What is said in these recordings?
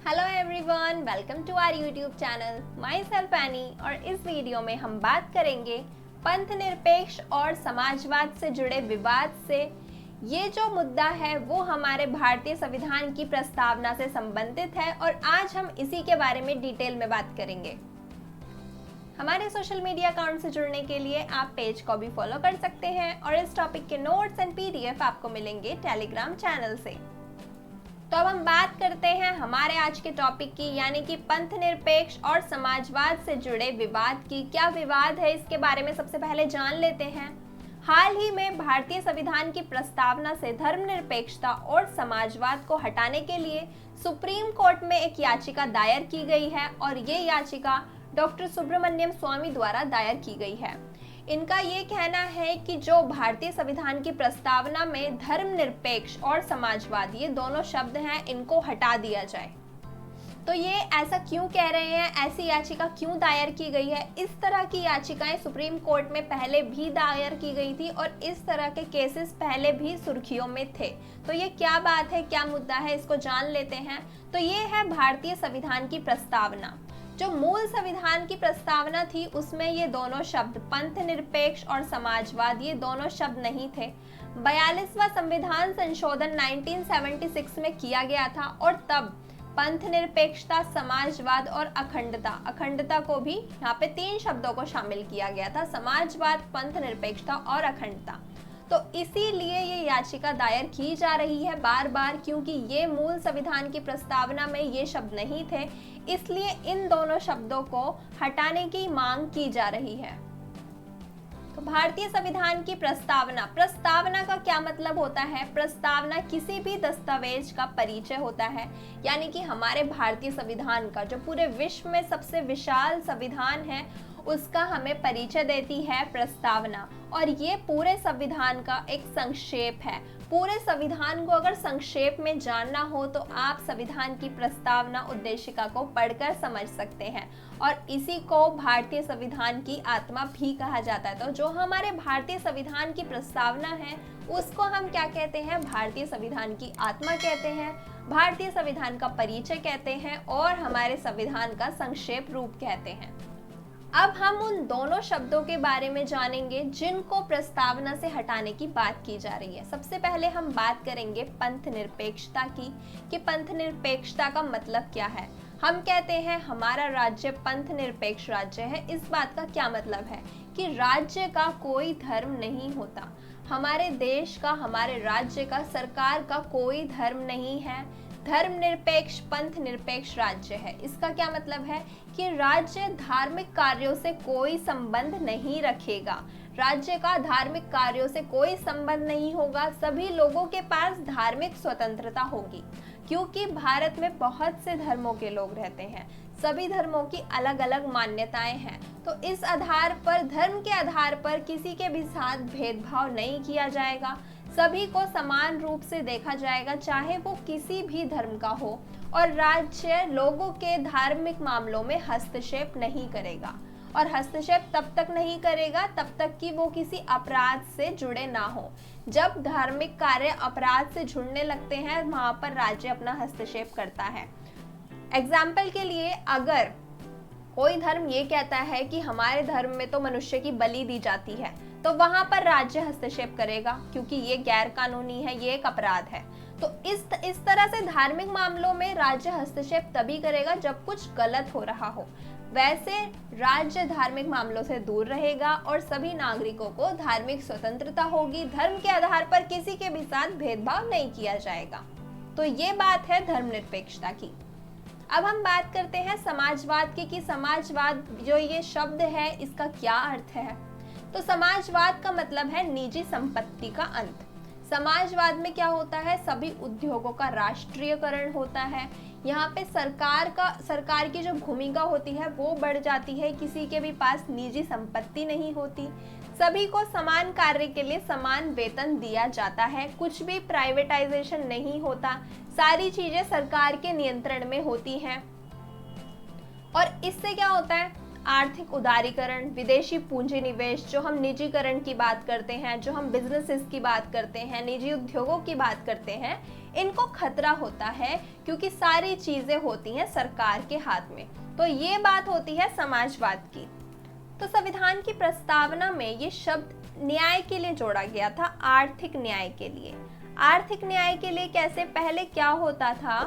Hello everyone, welcome to our YouTube channel myself Annie. और इस video में हम बात करेंगे पंथ निरपेक्ष और समाजवाद से जुड़े विवाद से। ये जो मुद्दा है वो हमारे भारतीय संविधान की प्रस्तावना से संबंधित है और आज हम इसी के बारे में डिटेल में बात करेंगे। हमारे सोशल मीडिया अकाउंट से जुड़ने के लिए आप पेज को भी फॉलो कर सकते हैं और इस टॉपिक के नोट्स एंड पीडीएफ आपको मिलेंगे टेलीग्राम चैनल से। तो अब हम बात करते हैं हमारे आज के टॉपिक की, यानी कि पंथ निरपेक्ष और समाजवाद से जुड़े विवाद की। क्या विवाद है इसके बारे में सबसे पहले जान लेते हैं। हाल ही में भारतीय संविधान की प्रस्तावना से धर्मनिरपेक्षता और समाजवाद को हटाने के लिए सुप्रीम कोर्ट में एक याचिका दायर की गई है और ये याचिका डॉक्टर सुब्रमण्यम स्वामी द्वारा दायर की गई है। इनका ये कहना है कि जो भारतीय संविधान की प्रस्तावना में धर्मनिरपेक्ष और समाजवाद ये दोनों शब्द हैं, इनको हटा दिया जाए। तो ये ऐसा क्यों कह रहे हैं, ऐसी याचिका क्यों दायर की गई है? इस तरह की याचिकाएं सुप्रीम कोर्ट में पहले भी दायर की गई थी और इस तरह के केसेस पहले भी सुर्खियों में थे। तो ये क्या बात है, क्या मुद्दा है, इसको जान लेते हैं। तो ये है भारतीय संविधान की प्रस्तावना। जो मूल संविधान की प्रस्तावना थी उसमें ये दोनों शब्द पंथ निरपेक्ष और समाजवाद ये दोनों शब्द नहीं थे। 42वां संविधान संशोधन 1976 में किया गया था और तब पंथ निरपेक्षता, समाजवाद और अखंडता को भी यहाँ पे 3 शब्दों को शामिल किया गया था, समाजवाद, पंथ निरपेक्षता और अखंडता। तो इसीलिए ये याचिका दायर की जा रही है बार बार, क्योंकि ये मूल संविधान की प्रस्तावना में ये शब्द नहीं थे, इसलिए इन दोनों शब्दों को हटाने की मांग की जा रही है। तो भारतीय संविधान की प्रस्तावना का क्या मतलब होता है? प्रस्तावना किसी भी दस्तावेज का परिचय होता है, यानी कि हमारे भारतीय संविधान का जो पूरे विश्व में सबसे विशाल संविधान है उसका हमें परिचय देती है प्रस्तावना। और ये पूरे संविधान का एक संक्षेप है। पूरे संविधान को अगर संक्षेप में जानना हो तो आप संविधान की प्रस्तावना उद्देशिका को पढ़कर समझ सकते हैं और इसी को भारतीय संविधान की आत्मा भी कहा जाता है। तो जो हमारे भारतीय संविधान की प्रस्तावना है उसको हम क्या कहते हैं? भारतीय संविधान की आत्मा कहते हैं, भारतीय संविधान का परिचय कहते हैं और हमारे संविधान का संक्षेप रूप कहते हैं। अब हम उन दोनों शब्दों के बारे में जानेंगे जिनको प्रस्तावना से हटाने की बात की जा रही है। सबसे पहले हम बात करेंगे पंथ निरपेक्षता की, कि पंथ निरपेक्षता का मतलब क्या है। हम कहते हैं हमारा राज्य पंथ निरपेक्ष राज्य है। इस बात का क्या मतलब है कि राज्य का कोई धर्म नहीं होता। हमारे देश का, हमारे राज्य का, सरकार का कोई धर्म नहीं है। धर्मनिरपेक्ष, पंथ निरपेक्ष राज्य है। इसका क्या मतलब है कि राज्य धार्मिक कार्यों से कोई संबंध नहीं रखेगा। राज्य का धार्मिक कार्यों से कोई संबंध नहीं होगा। सभी लोगों के पास धार्मिक स्वतंत्रता होगी, क्योंकि भारत में बहुत से धर्मों के लोग रहते हैं। सभी धर्मों की अलग अलग मान्यताएं हैं। तो इस आधार पर, धर्म के आधार पर किसी के भी साथ भेदभाव नहीं किया जाएगा। सभी को समान रूप से देखा जाएगा, चाहे वो किसी भी धर्म का हो। और राज्य लोगों के धार्मिक मामलों में हस्तक्षेप नहीं करेगा, और हस्तक्षेप तब तक नहीं करेगा तब तक कि वो किसी अपराध से जुड़े ना हो। जब धार्मिक कार्य अपराध से जुड़ने लगते हैं वहां पर राज्य अपना हस्तक्षेप करता है। एग्जाम्पल के लिए, अगर कोई धर्म ये कहता है कि हमारे धर्म में तो मनुष्य की बलि दी जाती है, तो वहां पर राज्य हस्तक्षेप करेगा, क्योंकि ये गैर कानूनी है, ये एक अपराध है। तो इस तरह से धार्मिक मामलों में राज्य हस्तक्षेप तभी करेगा जब कुछ गलत हो रहा हो। वैसे राज्य धार्मिक मामलों से दूर रहेगा और सभी नागरिकों को धार्मिक स्वतंत्रता होगी। धर्म के आधार पर किसी के भी साथ भेदभाव नहीं किया जाएगा। तो ये बात है धर्मनिरपेक्षता की। अब हम बात करते हैं समाजवाद की, कि समाजवाद जो ये शब्द है इसका क्या अर्थ है। तो समाजवाद का मतलब है निजी संपत्ति का अंत। समाजवाद में क्या होता है? सभी उद्योगों का राष्ट्रीयकरण होता है। यहाँ पे सरकार की जो भूमिका होती है वो बढ़ जाती है। किसी के भी पास निजी संपत्ति नहीं होती। सभी को समान कार्य के लिए समान वेतन दिया जाता है। कुछ भी प्राइवेटाइजेशन नहीं होता। सारी चीजें सरकार के नियंत्रण में होती हैं। और इससे क्या होता है? आर्थिक उदारीकरण, विदेशी पूंजी निवेश, जो हम निजीकरण की बात करते हैं, जो हम बिजनेसेस की बात करते हैं, निजी उद्योगों की बात करते हैं, इनको खतरा होता है क्योंकि सारी चीजें होती हैं सरकार के हाथ में। तो ये बात होती है समाजवाद की। तो संविधान की प्रस्तावना में ये शब्द न्याय के लिए जोड़ा गया था, आर्थिक न्याय के लिए। आर्थिक न्याय के लिए कैसे? पहले क्या होता था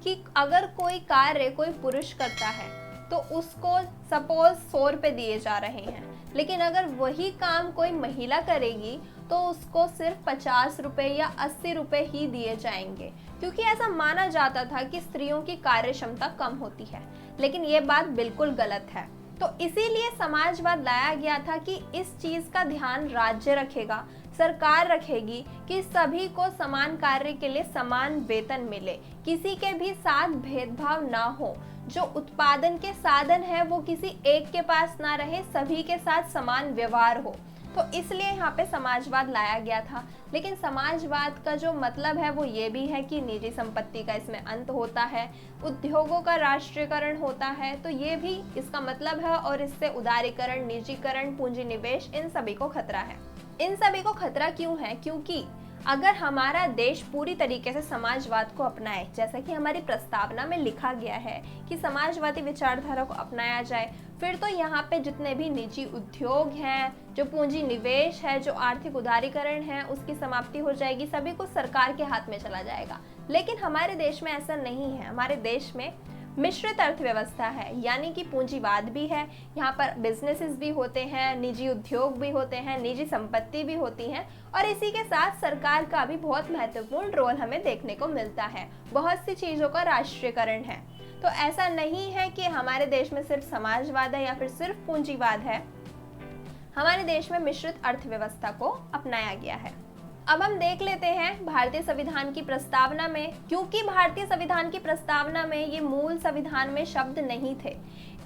कि अगर कोई कार्य कोई पुरुष करता है तो उसको सपोज 100 रुपए दिए जा रहे हैं, लेकिन अगर वही काम कोई महिला करेगी तो उसको सिर्फ 50 रुपए या 80 रुपए ही दिए जाएंगे, क्योंकि ऐसा माना जाता था कि स्त्रियों की कार्य क्षमता कम होती है। लेकिन ये बात बिल्कुल गलत है। तो इसीलिए समाजवाद लाया गया था कि इस चीज का ध्यान राज्य रखेगा, सरकार रखेगी कि सभी को समान कार्य के लिए समान वेतन मिले, किसी के भी साथ भेदभाव ना हो, जो उत्पादन के साधन है वो किसी एक के पास ना रहे, सभी के साथ समान व्यवहार हो। तो इसलिए यहाँ पे समाजवाद लाया गया था। लेकिन समाजवाद का जो मतलब है वो ये भी है कि निजी संपत्ति का इसमें अंत होता है, उद्योगों का राष्ट्रीयकरण होता है, तो ये भी इसका मतलब है। और इससे उदारीकरण, निजीकरण, पूंजी निवेश, इन सभी को खतरा है। इन सभी को खतरा क्यों है? क्योंकि अगर हमारा देश पूरी तरीके से समाजवाद को अपनाए, जैसा कि हमारी प्रस्तावना में लिखा गया है कि समाजवादी विचारधारा को अपनाया जाए, फिर तो यहाँ पे जितने भी निजी उद्योग हैं, जो पूंजी निवेश है, जो आर्थिक उदारीकरण है, उसकी समाप्ति हो जाएगी, सभी कुछ सरकार के हाथ में चला जाएगा। लेकिन हमारे देश में ऐसा नहीं है। हमारे देश में मिश्रित अर्थव्यवस्था है, यानी कि पूंजीवाद भी है, यहाँ पर बिजनेसेस भी होते हैं, निजी उद्योग भी होते हैं, निजी संपत्ति भी होती है, और इसी के साथ सरकार का भी बहुत महत्वपूर्ण रोल हमें देखने को मिलता है। बहुत सी चीज़ों का राष्ट्रीयकरण है। तो ऐसा नहीं है कि हमारे देश में सिर्फ समाजवाद है या फिर सिर्फ पूंजीवाद है। हमारे देश में मिश्रित अर्थव्यवस्था को अपनाया गया है। अब हम देख लेते हैं भारतीय संविधान की प्रस्तावना में, क्योंकि भारतीय संविधान की प्रस्तावना में ये मूल संविधान में शब्द नहीं थे,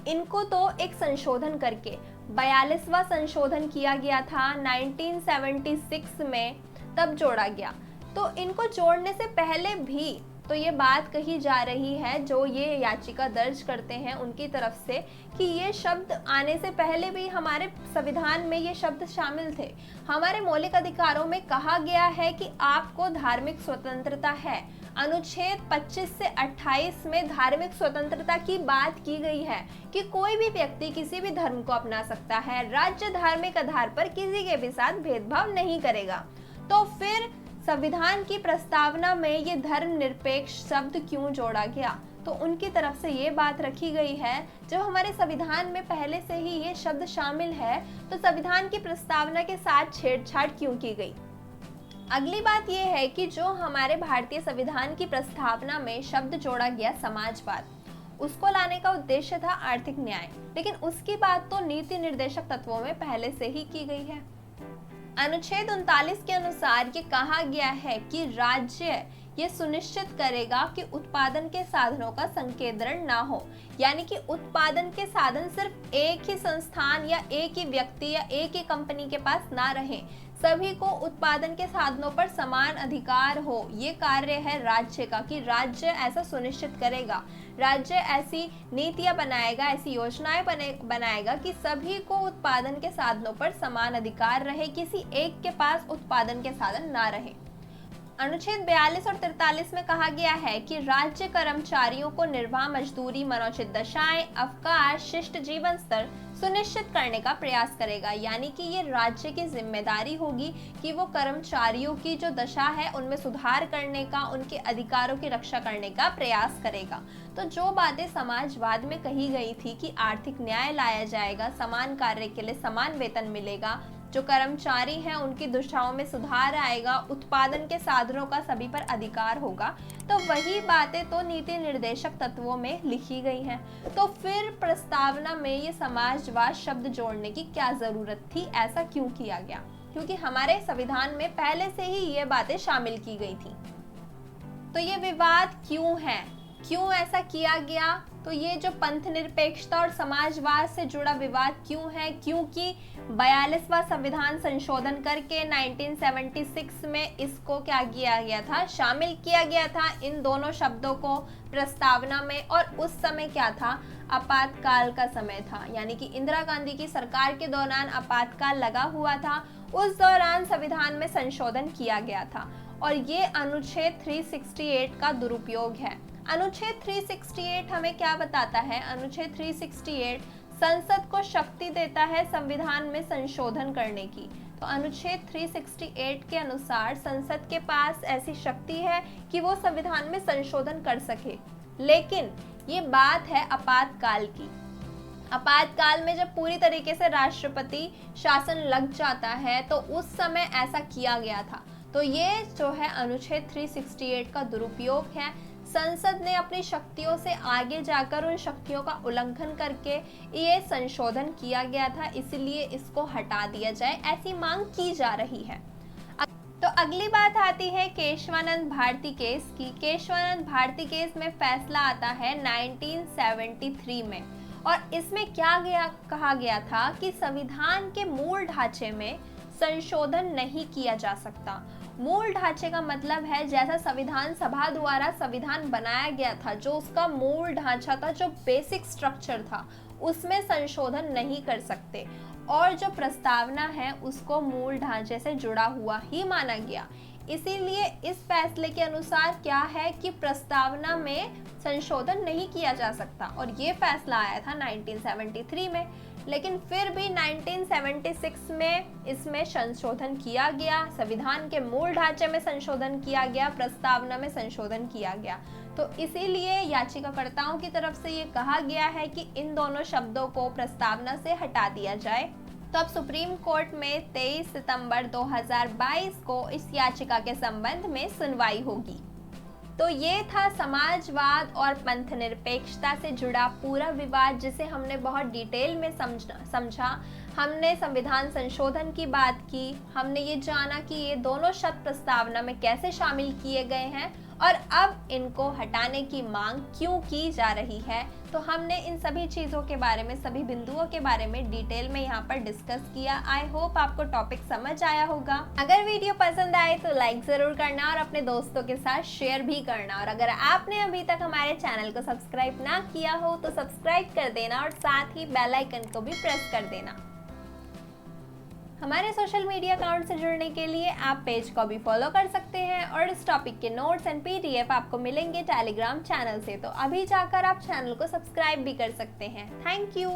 इनको तो एक संशोधन करके 42वां संशोधन किया गया था 1976 में, तब जोड़ा गया। तो इनको जोड़ने से पहले भी तो ये बात कही जा रही है, जो ये याचिका दर्ज करते हैं उनकी तरफ से, कि ये शब्द आने से पहले भी हमारे संविधान में ये शब्द शामिल थे। हमारे मौलिक अधिकारों में कहा गया है कि आपको धार्मिक स्वतंत्रता है। अनुच्छेद 25 से 28 में धार्मिक स्वतंत्रता की बात की गई है कि कोई भी व्यक्ति किसी भी धर्म को अपना सकता है, राज्य धार्मिक आधार पर किसी के भी साथ भेदभाव नहीं करेगा। तो फिर संविधान की प्रस्तावना में ये धर्मनिरपेक्ष शब्द क्यों जोड़ा गया? तो उनकी तरफ से ये बात रखी गई है, जब हमारे संविधान में पहले से ही ये शब्द शामिल है तो संविधान की प्रस्तावना के साथ छेड़छाड़ क्यों की गई? अगली बात ये है कि जो हमारे भारतीय संविधान की प्रस्तावना में शब्द जोड़ा गया समाजवाद, उसको लाने का उद्देश्य था आर्थिक न्याय, लेकिन उसकी बात तो नीति निर्देशक तत्वों में पहले से ही की गई है। अनुच्छेद 39 के अनुसार ये कहा गया है कि राज्य ये सुनिश्चित करेगा कि उत्पादन के साधनों का संकेंद्रण ना हो, यानी कि उत्पादन के साधन सिर्फ एक ही संस्थान या एक ही व्यक्ति या एक ही कंपनी के पास ना रहे, सभी को उत्पादन के साधनों पर समान अधिकार हो। ये कार्य है राज्य का, कि राज्य ऐसा सुनिश्चित करेगा, राज्य ऐसी नीतियां बनाएगा, ऐसी योजनाएं बनाएगा कि सभी को उत्पादन के साधनों पर समान अधिकार रहे, किसी एक के पास उत्पादन के साधन ना रहे। अनुच्छेद 42 और 43 में कहा गया है कि राज्य कर्मचारियों को निर्वाह मजदूरी, मनोचित दशाएं, अवकाश, शिष्ट जीवन स्तर सुनिश्चित करने का प्रयास करेगा, यानी कि ये राज्य की जिम्मेदारी होगी कि वो कर्मचारियों की जो दशा है उनमें सुधार करने का, उनके अधिकारों की रक्षा करने का प्रयास करेगा। तो जो बातें समाजवाद में कही गई थी कि आर्थिक न्याय लाया जाएगा, समान कार्य के लिए समान वेतन मिलेगा, जो कर्मचारी हैं उनकी दशाओं में सुधार आएगा, उत्पादन के साधनों का सभी पर अधिकार होगा, तो वही बातें तो नीति निर्देशक तत्वों में लिखी गई हैं। तो फिर प्रस्तावना में ये समाजवाद शब्द जोड़ने की क्या जरूरत थी? ऐसा क्यों किया गया? क्योंकि हमारे संविधान में पहले से ही ये बातें शामिल की गई थी। तो ये विवाद क्यों है? क्यों ऐसा किया गया? तो ये जो पंथ निरपेक्षता और समाजवाद से जुड़ा विवाद क्यों है? क्योंकि 42वां संविधान संशोधन करके 1976 में इसको क्या किया गया था, शामिल किया गया था इन दोनों शब्दों को प्रस्तावना में। और उस समय क्या था, आपातकाल का समय था, यानी कि इंदिरा गांधी की सरकार के दौरान आपातकाल लगा हुआ था। उस दौरान संविधान में संशोधन किया गया था और ये अनुच्छेद 368 का दुरुपयोग है। अनुच्छेद 368 हमें क्या बताता है? अनुच्छेद 368 संसद को शक्ति देता है संविधान में संशोधन करने की। तो अनुच्छेद 368 के अनुसार संसद के पास ऐसी शक्ति है कि वो संविधान में संशोधन कर सके। लेकिन ये बात है आपातकाल की। आपातकाल में जब पूरी तरीके से राष्ट्रपति शासन लग जाता है तो उस समय ऐसा किया गया था। तो ये जो है अनुच्छेद 368 का दुरुपयोग है। संसद ने अपनी शक्तियों से आगे जाकर उन शक्तियों का उल्लंघन करके ये संशोधन किया गया था, इसलिए इसको हटा दिया जाए, ऐसी मांग की जा रही है। तो अगली बात आती है केशवानंद भारती केस की। केशवानंद भारती केस में फैसला आता है 1973 में और इसमें क्या कहा गया था कि संविधान के मूल ढांचे में संशोधन नहीं किया जा सकता। मूल ढांचे का मतलब है जैसा संविधान सभा द्वारा संविधान बनाया गया था, जो उसका मूल ढांचा था, जो बेसिक स्ट्रक्चर था, उसमें संशोधन नहीं कर सकते। और जो प्रस्तावना है उसको मूल ढांचे से जुड़ा हुआ ही माना गया। इसीलिए इस फैसले के अनुसार क्या है कि प्रस्तावना में संशोधन नहीं किया जा सकता और ये फैसला आया था 1973 में। लेकिन फिर भी 1976 में इसमें संशोधन किया गया, संविधान के मूल ढांचे में संशोधन किया गया, प्रस्तावना में संशोधन किया गया। तो इसीलिए याचिकाकर्ताओं की तरफ से ये कहा गया है कि इन दोनों शब्दों को प्रस्तावना से हटा दिया जाए। तो अब सुप्रीम कोर्ट में 23 सितंबर 2022 को इस याचिका के संबंध में सुनवाई होगी। तो ये था समाजवाद और पंथ निरपेक्षता से जुड़ा पूरा विवाद, जिसे हमने बहुत डिटेल में समझा। हमने संविधान संशोधन की बात की, हमने ये जाना कि ये दोनों शब्द प्रस्तावना में कैसे शामिल किए गए हैं और अब इनको हटाने की मांग क्यों की जा रही है। तो हमने इन सभी चीज़ों के बारे में, सभी बिंदुओं के बारे में डिटेल में यहाँ पर डिस्कस किया। आई होप आपको टॉपिक समझ आया होगा। अगर वीडियो पसंद आए तो लाइक ज़रूर करना और अपने दोस्तों के साथ शेयर भी करना। और अगर आपने अभी तक हमारे चैनल को सब्सक्राइब ना किया हो तो सब्सक्राइब कर देना और साथ ही बेल आइकन को भी प्रेस कर देना। हमारे सोशल मीडिया अकाउंट से जुड़ने के लिए आप पेज को भी फॉलो कर सकते हैं और इस टॉपिक के नोट्स एंड PDF आपको मिलेंगे टेलीग्राम चैनल से। तो अभी जाकर आप चैनल को सब्सक्राइब भी कर सकते हैं। Thank you.